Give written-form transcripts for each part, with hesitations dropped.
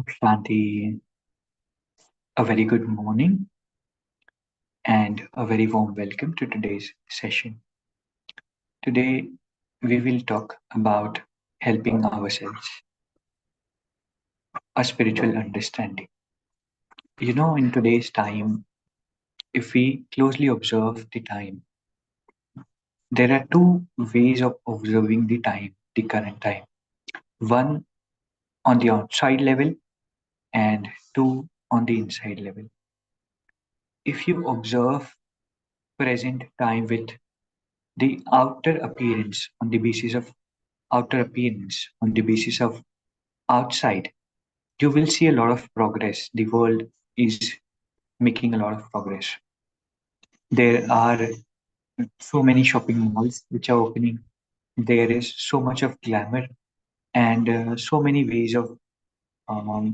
Shanti, a very good morning and a very warm welcome to today's session. Today, we will talk about helping ourselves, a spiritual understanding. In today's time, if we closely observe the time, there are two ways of observing the time, the current time. One on the outside level and two on the inside level. If you observe present time with the outer appearance on the basis of outer appearance on the basis of outside, you will see a lot of progress. The world is making a lot of progress. There are so many shopping malls which are opening. There is so much of glamour and so many ways of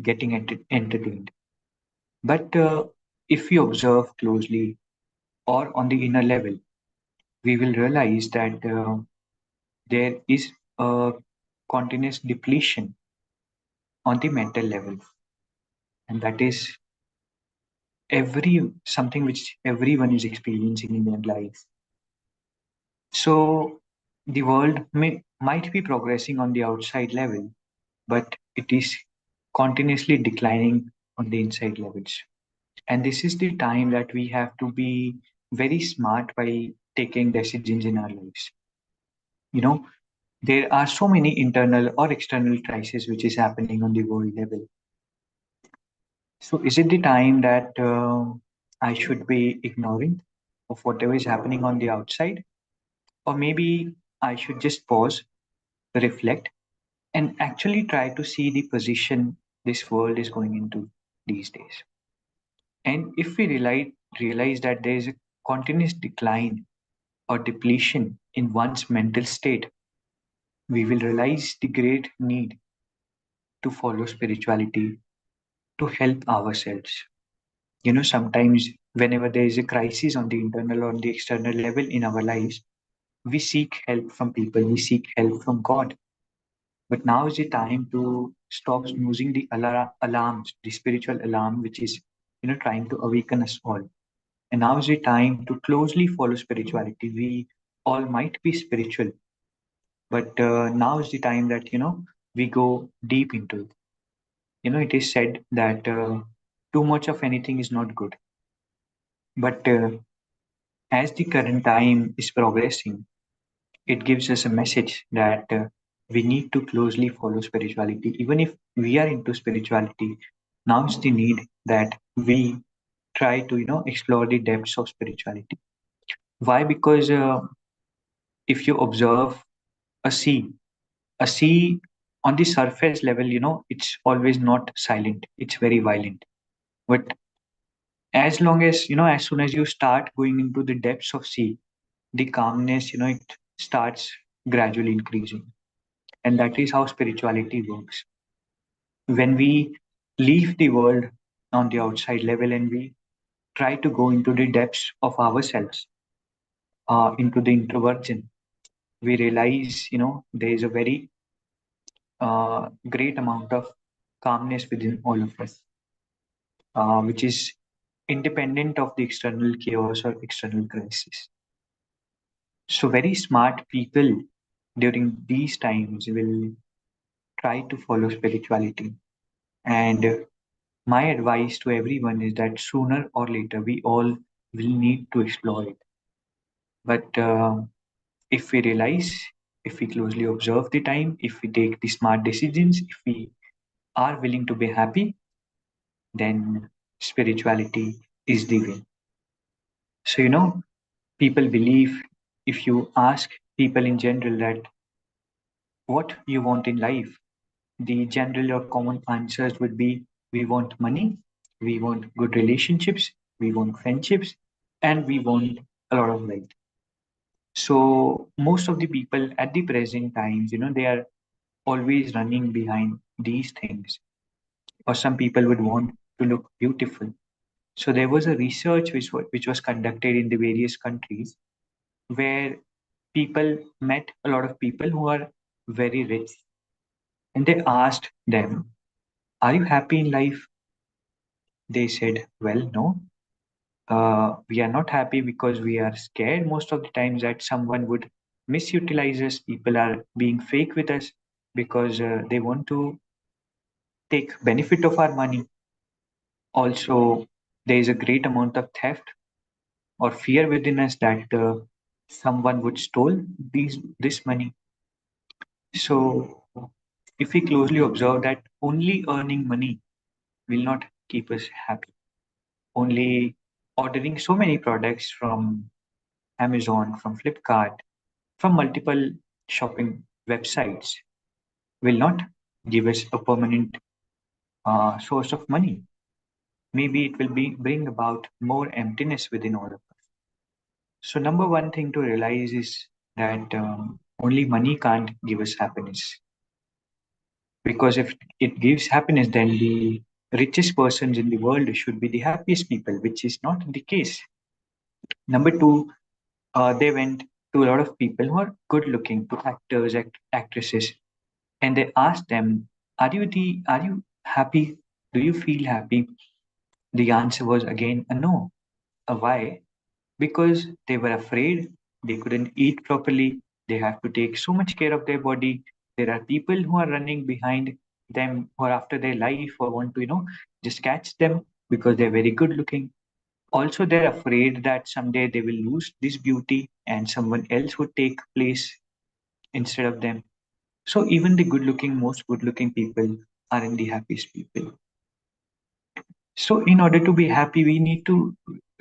getting entertained. But if we observe closely or on the inner level, we will realize that there is a continuous depletion on the mental level, and that is every something which everyone is experiencing in their life. So the world might be progressing on the outside level, but it is continuously declining on the inside levels. And this is the time that we have to be very smart while taking decisions in our lives. You know, there are so many internal or external crises which is happening on the world level. So is it the time that I should be ignoring of whatever is happening on the outside? Or maybe I should just pause, reflect, and actually try to see the position this world is going into these days. And if we realize that there is a continuous decline or depletion in one's mental state, we will realize the great need to follow spirituality to help ourselves. Sometimes whenever there is a crisis on the internal or on the external level in our lives, we seek help from people, we seek help from God. But now is the time to stop snoozing the alarms, the spiritual alarm, which is, trying to awaken us all. And now is the time to closely follow spirituality. We all might be spiritual, but now is the time that, we go deep into it. It is said that too much of anything is not good. But as the current time is progressing, it gives us a message that we need to closely follow spirituality. Even if we are into spirituality, now is the need that we try to explore the depths of spirituality. Why? Because if you observe a sea, a sea on the surface level, it's always not silent, it's very violent. But as long as as soon as you start going into the depths of sea, the calmness, it starts gradually increasing. And that is how spirituality works. When we leave the world on the outside level and we try to go into the depths of ourselves, into the introversion, we realize, there is a very great amount of calmness within all of us, which is independent of the external chaos or external crisis. So, very smart people during these times will try to follow spirituality. And my advice to everyone is that sooner or later we all will need to explore it. But if we realize, if we closely observe the time, if we take the smart decisions, if we are willing to be happy, then spirituality is the way. So, people believe, if you ask people in general that what you want in life, the general or common answers would be we want money, we want good relationships, we want friendships, and we want a lot of wealth. So most of the people at the present times, they are always running behind these things. Or some people would want to look beautiful. So there was a research which was conducted in the various countries where people met a lot of people who are very rich, and they asked them Are you happy in life? They said, well, no. We are not happy because we are scared most of the times that someone would misutilize us. People are being fake with us because they want to take benefit of our money. Also, there is a great amount of theft or fear within us that someone would stole this money. So, if we closely observe that only earning money will not keep us happy, only ordering so many products from Amazon, from Flipkart, from multiple shopping websites will not give us a permanent source of money. Maybe it will be bring about more emptiness within all of us. So number one thing to realize is that only money can't give us happiness. Because if it gives happiness, then the richest persons in the world should be the happiest people, which is not the case. Number two, they went to a lot of people who are good looking, to actors, actresses, and they asked them, are you happy? Do you feel happy? The answer was again a no. A why? Because they were afraid, they couldn't eat properly, they have to take so much care of their body. There are people who are running behind them or after their life or want to, just catch them because they're very good looking. Also, they're afraid that someday they will lose this beauty and someone else would take place instead of them. So even the good looking, most good looking people aren't the happiest people. So in order to be happy, we need to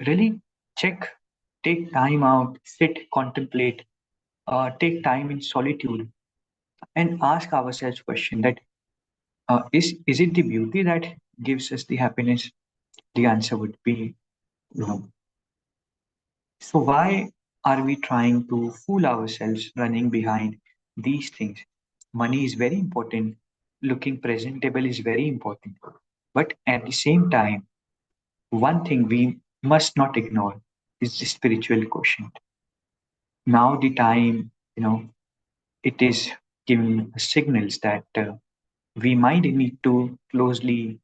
really check, take time out, sit, contemplate, take time in solitude, and ask ourselves question that is it the beauty that gives us the happiness? The answer would be no. So why are we trying to fool ourselves running behind these things? Money is very important. Looking presentable is very important. But at the same time, one thing we must not ignore is the spiritual quotient. Now the time, it is giving signals that we might need to closely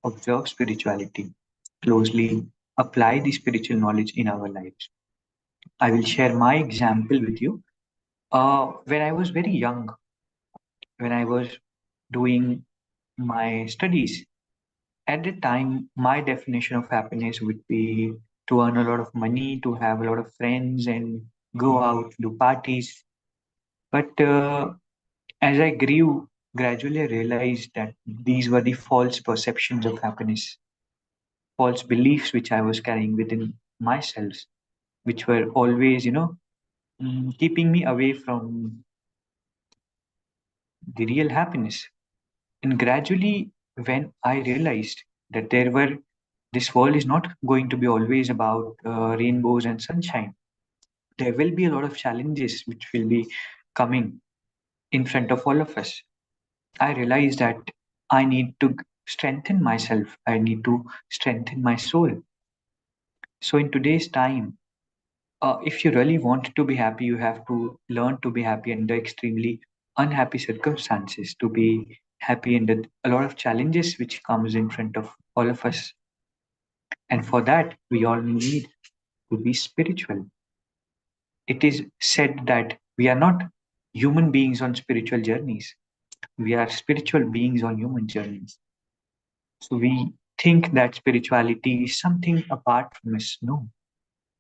observe spirituality, closely apply the spiritual knowledge in our lives. I will share my example with you. When I was very young, when I was doing my studies, at the time, my definition of happiness would be to earn a lot of money, to have a lot of friends, and go out, do parties. But as I grew, gradually I realized that these were the false perceptions of happiness, false beliefs which I was carrying within myself, which were always, keeping me away from the real happiness. And gradually, when I realized that this world is not going to be always about rainbows and sunshine, there will be a lot of challenges which will be coming in front of all of us. I realized that I need to strengthen myself, I need to strengthen my soul. So, in today's time, if you really want to be happy, you have to learn to be happy under extremely unhappy circumstances, to be happy under a lot of challenges which comes in front of all of us. And for that, we all need to be spiritual. It is said that we are not human beings on spiritual journeys. We are spiritual beings on human journeys. So we think that spirituality is something apart from us. No,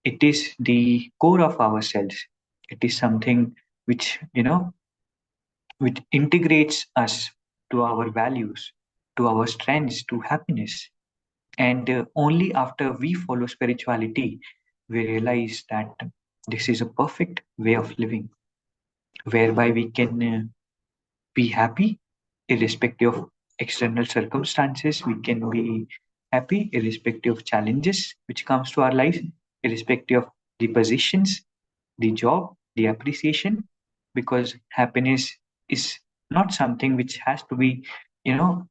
it is the core of ourselves. It is something which, which integrates us to our values, to our strengths, to happiness. And only after we follow spirituality, we realize that this is a perfect way of living, whereby we can be happy irrespective of external circumstances. We can be happy irrespective of challenges which comes to our life, irrespective of the positions, the job, the appreciation, because happiness is not something which has to be, you know,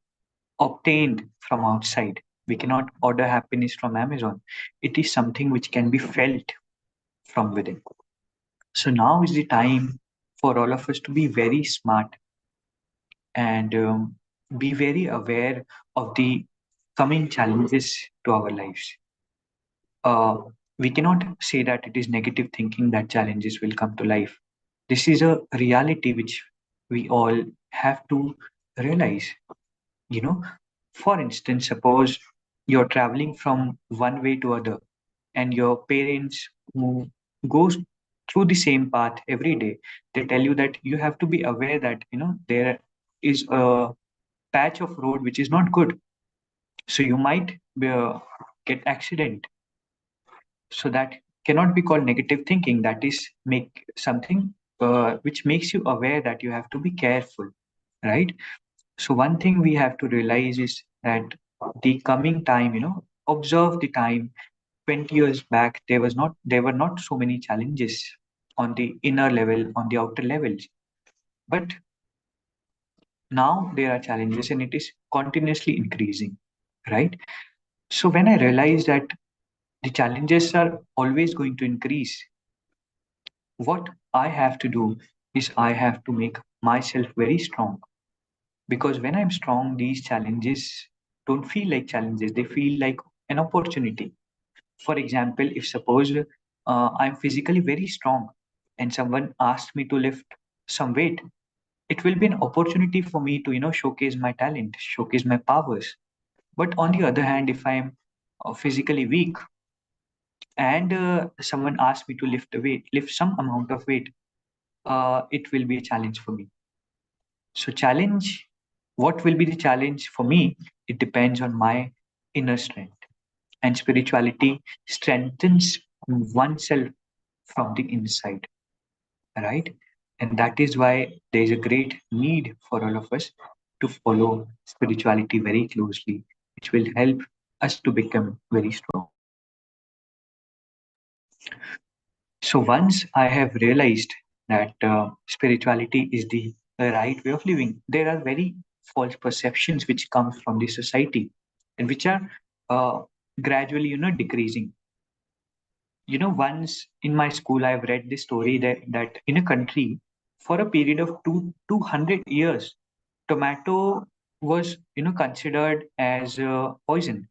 obtained from outside. We cannot order happiness from Amazon. It is something which can be felt from within. So now is the time for all of us to be very smart and be very aware of the coming challenges to our lives. Uh, we cannot say that it is negative thinking that challenges will come to life. This is a reality which we all have to realize. You know, for instance, suppose you're traveling from one way to other, and your parents who goes through the same path every day, they tell you that you have to be aware that there is a patch of road which is not good, so you might get accident. So that cannot be called negative thinking. That is make something which makes you aware that you have to be careful, right? So one thing we have to realize is that the coming time, observe the time. 20 years back, there were not so many challenges on the inner level, on the outer levels. But now there are challenges and it is continuously increasing, right? So when I realized that the challenges are always going to increase, what I have to do is I have to make myself very strong. Because when I'm strong, these challenges don't feel like challenges, they feel like an opportunity. For example, if suppose I'm physically very strong and someone asks me to lift some weight, it will be an opportunity for me to showcase my talent, showcase my powers. But on the other hand, if I'm physically weak and someone asks me to lift some amount of weight, it will be a challenge for me. So challenge, what will be the challenge for me? It depends on my inner strength. And spirituality strengthens oneself from the inside, right? And that is why there is a great need for all of us to follow spirituality very closely, which will help us to become very strong. So once I have realized that spirituality is the right way of living, there are very false perceptions which come from the society and which are uh, gradually, decreasing. Once in my school, I've read this story that in a country, for a period of 200 years, tomato was, considered as poison.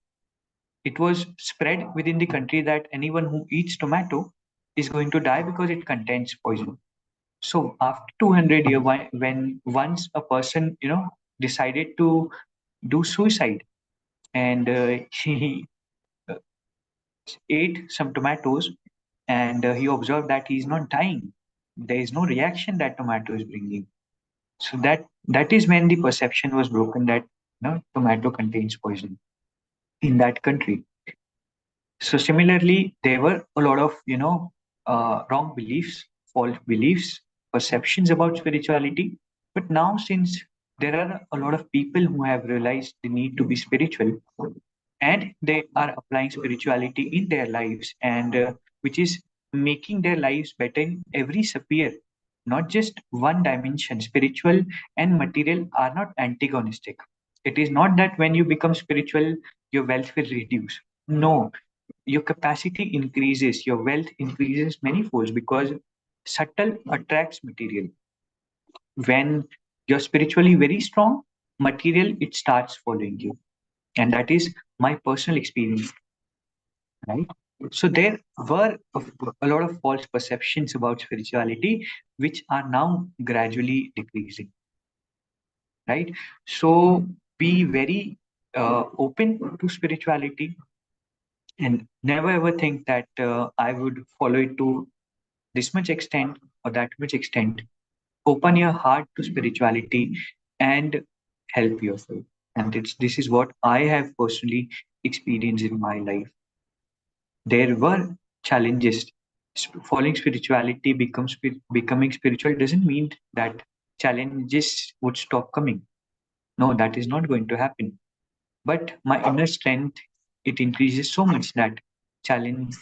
It was spread within the country that anyone who eats tomato is going to die because it contains poison. So after 200 years, when once a person, decided to do suicide and he uh, ate some tomatoes and he observed that he is not dying. There is no reaction that tomato is bringing. So that is when the perception was broken that tomato contains poison in that country. So similarly, there were a lot of wrong beliefs, false beliefs, perceptions about spirituality. But now, since there are a lot of people who have realized the need to be spiritual, and they are applying spirituality in their lives, and which is making their lives better in every sphere, not just one dimension. Spiritual and material are not antagonistic. It is not that when you become spiritual, your wealth will reduce. No, your capacity increases, your wealth increases many folds because subtle attracts material. When you're spiritually very strong, material it starts following you. And that is my personal experience, right? So there were a lot of false perceptions about spirituality, which are now gradually decreasing, right? So be very open to spirituality and never ever think that I would follow it to this much extent or that much extent. Open your heart to spirituality and help yourself. And this is what I have personally experienced in my life. There were challenges. Following spirituality, becoming spiritual doesn't mean that challenges would stop coming. No, that is not going to happen. But my inner strength, it increases so much that challenge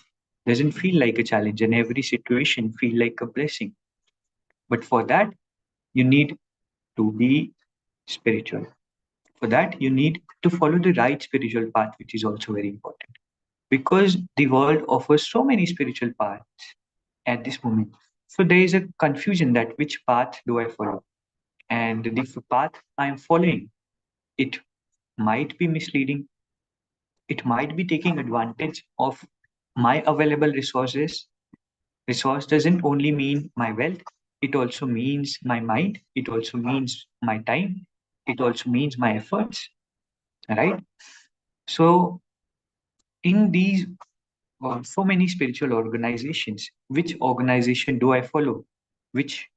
doesn't feel like a challenge and every situation feel like a blessing. But for that, you need to be spiritual. For that, you need to follow the right spiritual path, which is also very important. Because the world offers so many spiritual paths at this moment. So there is a confusion that which path do I follow? And the path I am following, it might be misleading. It might be taking advantage of my available resources. Resource doesn't only mean my wealth, it also means my mind, it also means my time, it also means my efforts, right? So, in these so many spiritual organizations, which organization do I follow? Which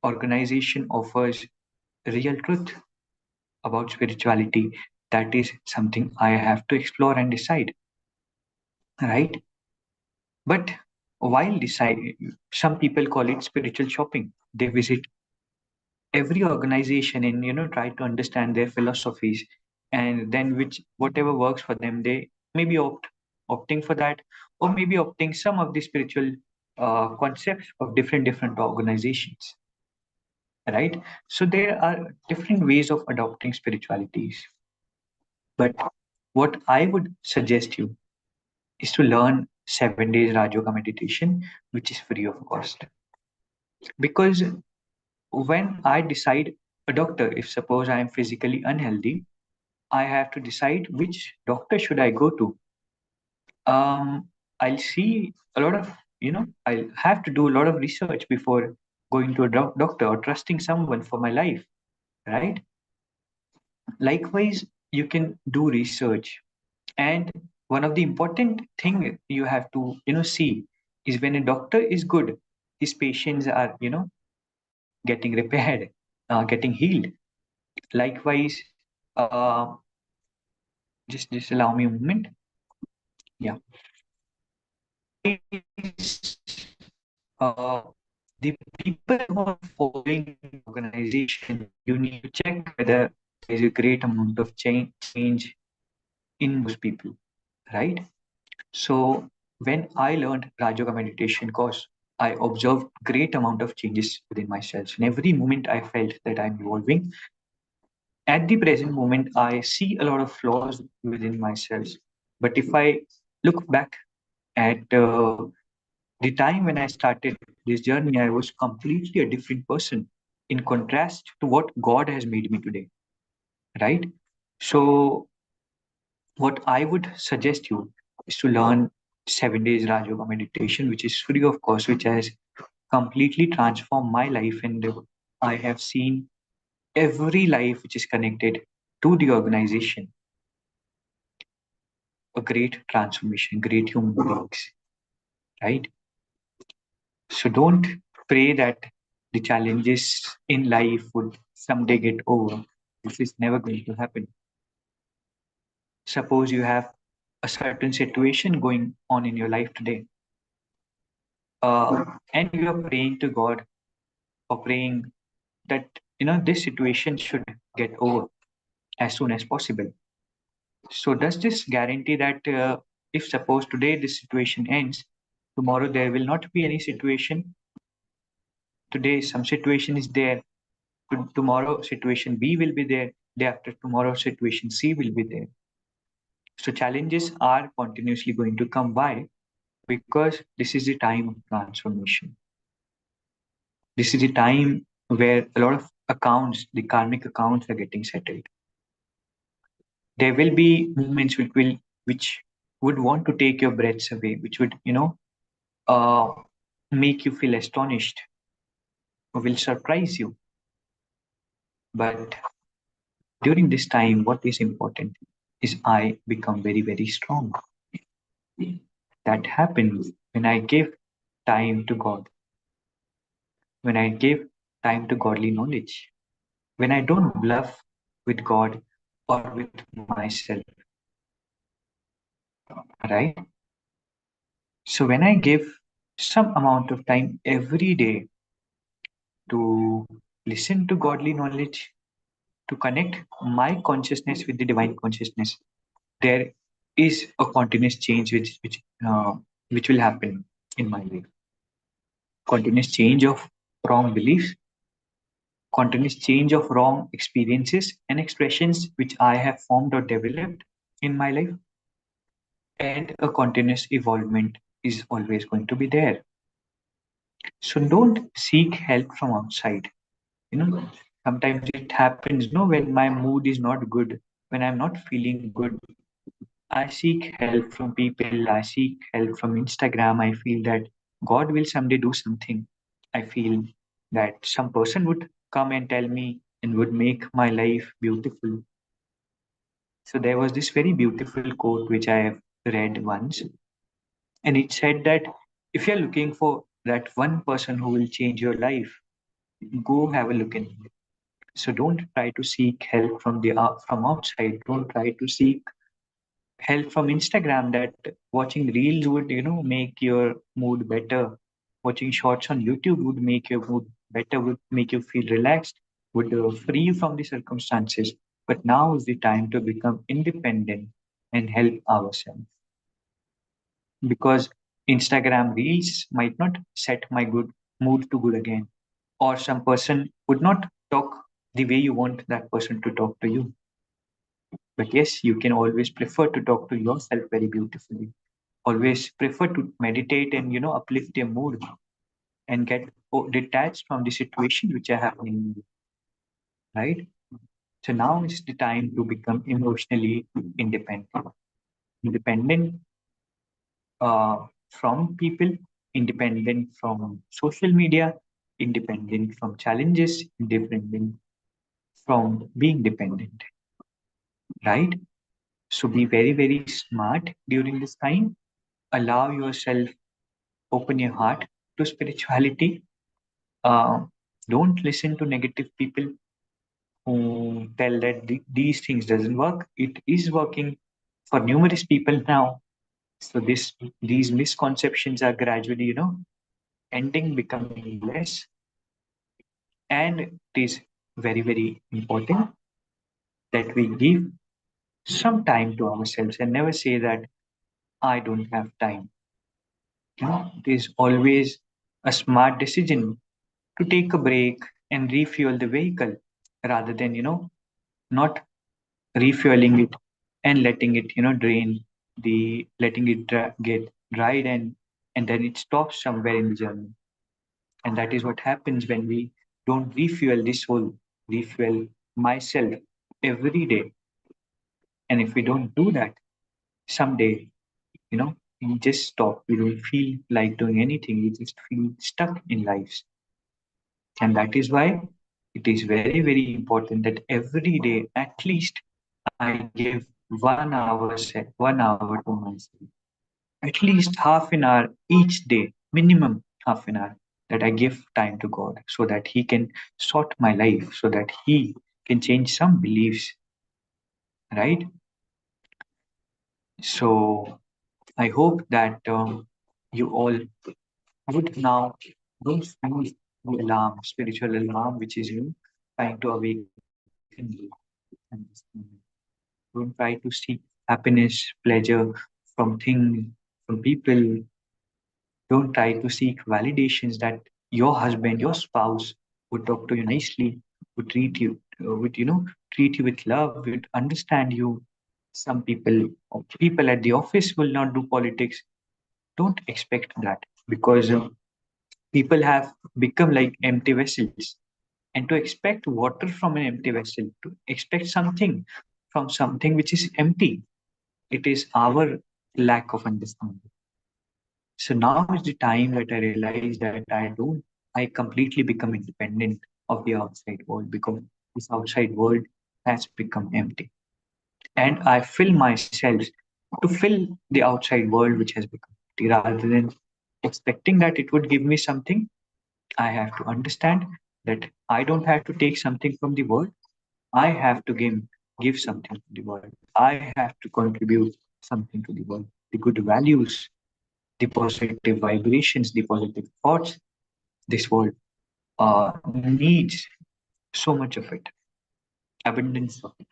organization offers real truth about spirituality? That is something I have to explore and decide, right? But while deciding, some people call it spiritual shopping. They visit every organization and try to understand their philosophies, and then which whatever works for them, they maybe opting for that, or maybe opting some of the spiritual concepts of different organizations, right? So there are different ways of adopting spiritualities, but what I would suggest you is to learn 7 days Raj Yoga meditation, which is free of cost. Because when I decide a doctor, if suppose I am physically unhealthy, I have to decide which doctor should I go to. I'll see a lot of, I'll have to do a lot of research before going to a doctor or trusting someone for my life, right? Likewise, you can do research. And one of the important thing you have to, see is when a doctor is good, his patients are, getting repaired, getting healed. Likewise, uh, just allow me a moment. Yeah. Uh, the people who are following organization, you need to check whether there is a great amount of change in those people, right? So when I learned Raj Yoga meditation course, I observed great amount of changes within myself. In every moment, I felt that I'm evolving. At the present moment, I see a lot of flaws within myself. But if I look back at the time when I started this journey, I was completely a different person in contrast to what God has made me today, right? So, what I would suggest you is to learn 7 days Raj Yoga meditation, which is free of course, which has completely transformed my life. And I have seen every life which is connected to the organization a great transformation, great human beings, right? So don't pray that the challenges in life would someday get over. This is never going to happen. Suppose you have a certain situation going on in your life today, and you are praying to God or praying that this situation should get over as soon as possible. So does this guarantee that if suppose today this situation ends, tomorrow there will not be any situation? Today some situation is there, tomorrow situation B will be there, day after tomorrow situation C will be there. So challenges are continuously going to come. Why? Because this is the time of transformation. This is the time where a lot of accounts, the karmic accounts, are getting settled. There will be movements which would want to take your breaths away, which would uh, make you feel astonished, or will surprise you. But during this time, what is important is I become very, very strong. That happens when I give time to God, when I give time to godly knowledge, when I don't bluff with God or with myself, right? So when I give some amount of time every day to listen to godly knowledge, to connect my consciousness with the divine consciousness, there is a continuous change which will happen in my life. Continuous change of wrong beliefs, continuous change of wrong experiences and expressions which I have formed or developed in my life, and a continuous evolvement is always going to be there. So don't seek help from outside. You know, Sometimes it happens, no, when my mood is not good, when I'm not feeling good, I seek help from people, I seek help from Instagram. I feel that God will someday do something. I feel that some person would come and tell me and would make my life beautiful. So there was this very beautiful quote which I have read once, and it said that if you're looking for that one person who will change your life, go have a look in it. So don't try to seek help from the from outside. Don't try to seek help from Instagram that watching reels would, make your mood better. Watching shorts on YouTube would make your mood better, would make you feel relaxed, would free you from the circumstances. But now is the time to become independent and help ourselves, because Instagram reels might not set my good mood to good again, or some person would not talk the way you want that person to talk to you. But yes, you can always prefer to talk to yourself very beautifully. Always prefer to meditate and uplift your mood and get detached from the situation which are happening, right? So now is the time to become emotionally independent. Independent from people, independent from social media, independent from challenges, independent from being dependent, right? So be very, very smart during this time. Allow yourself, open your heart to spirituality. Uh, don't listen to negative people who tell that these things doesn't work. It is working for numerous people now. So these misconceptions are gradually, ending, becoming less. And it is very, very important that we give some time to ourselves and never say that I don't have time. It is always a smart decision to take a break and refuel the vehicle rather than, not refueling it and letting it, drain letting it get dried, and then it stops somewhere in the journey. And that is what happens when we don't refuel the soul, refuel myself every day. And if we don't do that, someday, we just stop. We don't feel like doing anything. We just feel stuck in life. And that is why it is very, very important that every day, at least, I give 1 hour, 1 hour to myself. At least half an hour each day, minimum half an hour, that I give time to God so that He can sort my life, so that He can change some beliefs, right? So I hope that you all would now don't feel the alarm, spiritual alarm, which is you trying to awaken you at this moment. Don't try to seek happiness, pleasure from things, from people. Don't try to seek validations that your husband, your spouse would talk to you nicely, would treat you, treat you with love, would understand you. Some people at the office will not do politics. Don't expect that, because people have become like empty vessels. And to expect water from an empty vessel, to expect something from something which is empty, it is our lack of understanding. So now is the time that I realize that I completely become independent of the outside world, because this outside world has become empty. And I fill myself to fill the outside world which has become empty, rather than expecting that it would give me something. I have to understand that I don't have to take something from the world. I have to give something to the world. I have to contribute something to the world. The good values, the positive vibrations, the positive thoughts. This world needs so much of it, abundance of it,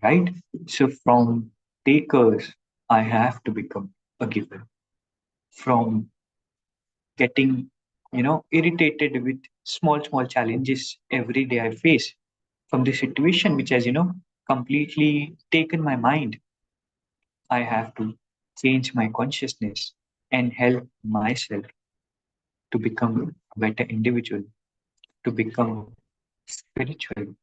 right? So from takers, I have to become a giver. From getting, irritated with small challenges every day I face, from the situation which has, completely taken my mind, I have to change my consciousness and help myself to become a better individual, to become spiritual,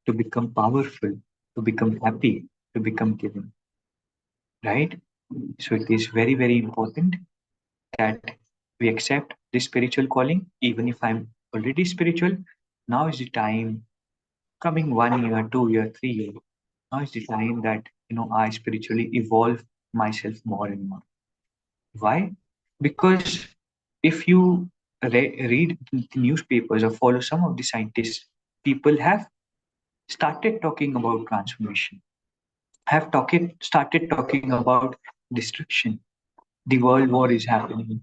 to become powerful, to become happy, to become giving, right? So it is very, very important that we accept this spiritual calling, even if I'm already spiritual. Now is the time, coming 1 year, 2 year, 3 year. Now is the time that I spiritually evolve myself more and more. Why? Because if you read the newspapers or follow some of the scientists, people have started talking about transformation, started talking about destruction. The world war is happening.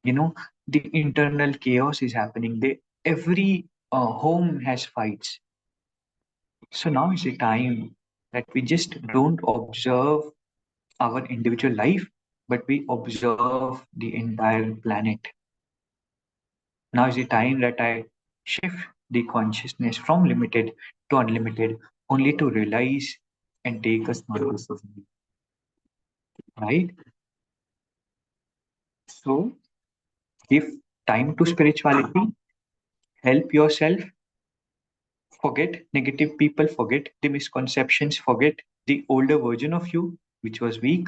You know, the internal chaos is happening. Every home has fights. So now is the time that we just don't observe our individual life, but we observe the entire planet. Now is the time that I shift the consciousness from limited to unlimited, only to realize and take a small piece of me. Right? So give time to spirituality, help yourself, forget negative people, forget the misconceptions, forget the older version of you, which was weak,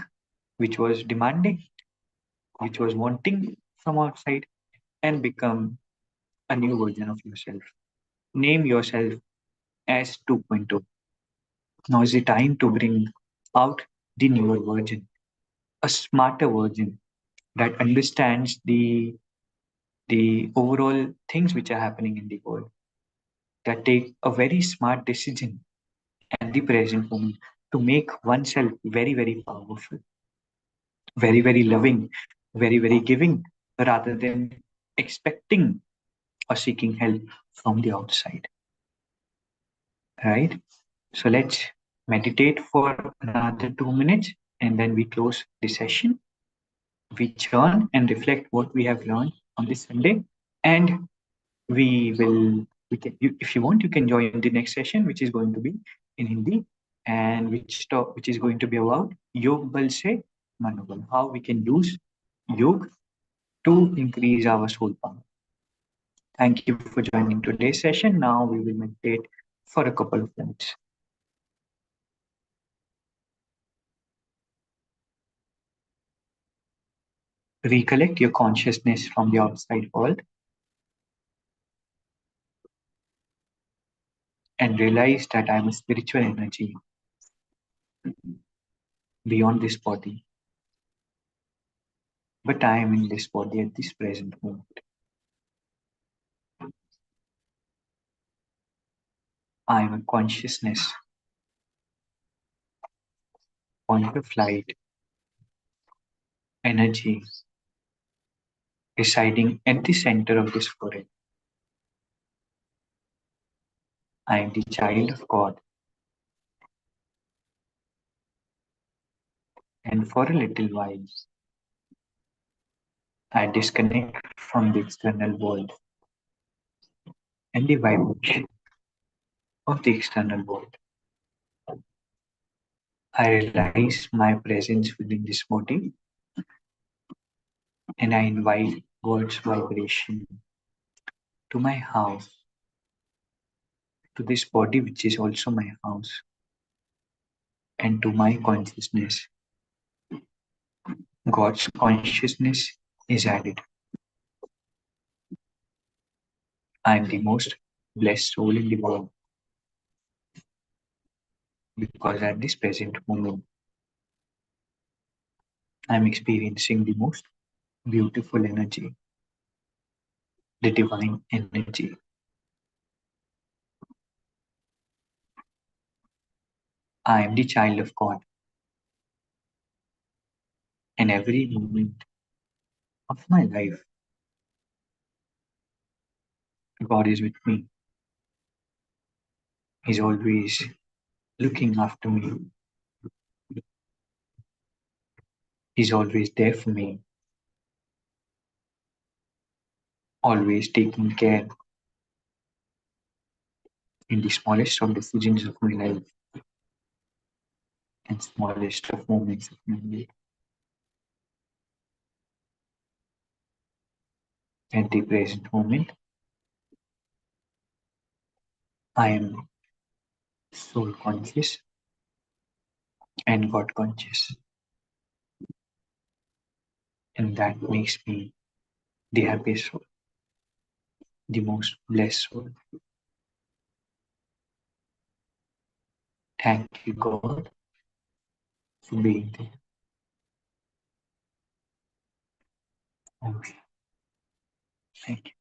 which was demanding, which was wanting from outside, and become a new version of yourself. Name yourself as 2.0. Now is the time to bring out the newer version, a smarter version that understands the overall things which are happening in the world, that take a very smart decision at the present moment to make oneself very, very powerful, very, very loving, very, very giving, rather than expecting or seeking help from the outside. Right? So let's meditate for another 2 minutes and then we close the session. We churn and reflect what we have learned on this Sunday, and if you want, you can join the next session, which is going to be in Hindi, and which is going to be about Yog Bal Se Manobal, how we can use Yog to increase our soul power. Thank you for joining today's session. Now we will meditate for a couple of minutes. Recollect your consciousness from the outside world and realize that I'm a spiritual energy beyond this body, but I am in this body at this present moment. I am a consciousness, point of light, energy residing at the center of this forest. I am the child of God, and for a little while, I disconnect from the external world and the vibration of the external world. I realize my presence within this body, and I invite God's vibration to my house, to this body, which is also my house, and to my consciousness. God's consciousness is added. I am the most blessed soul in the world because at this present moment, I am experiencing the most beautiful energy, the divine energy. I am the child of God, and every moment of my life, God is with me. He's always looking after me. He's always there for me, always taking care in the smallest of decisions of my life and smallest of moments of my life. At the present moment, I am soul conscious and God conscious, and that makes me the happiest soul, the most blessed soul. Thank you, God, for being there. Okay. Thank you.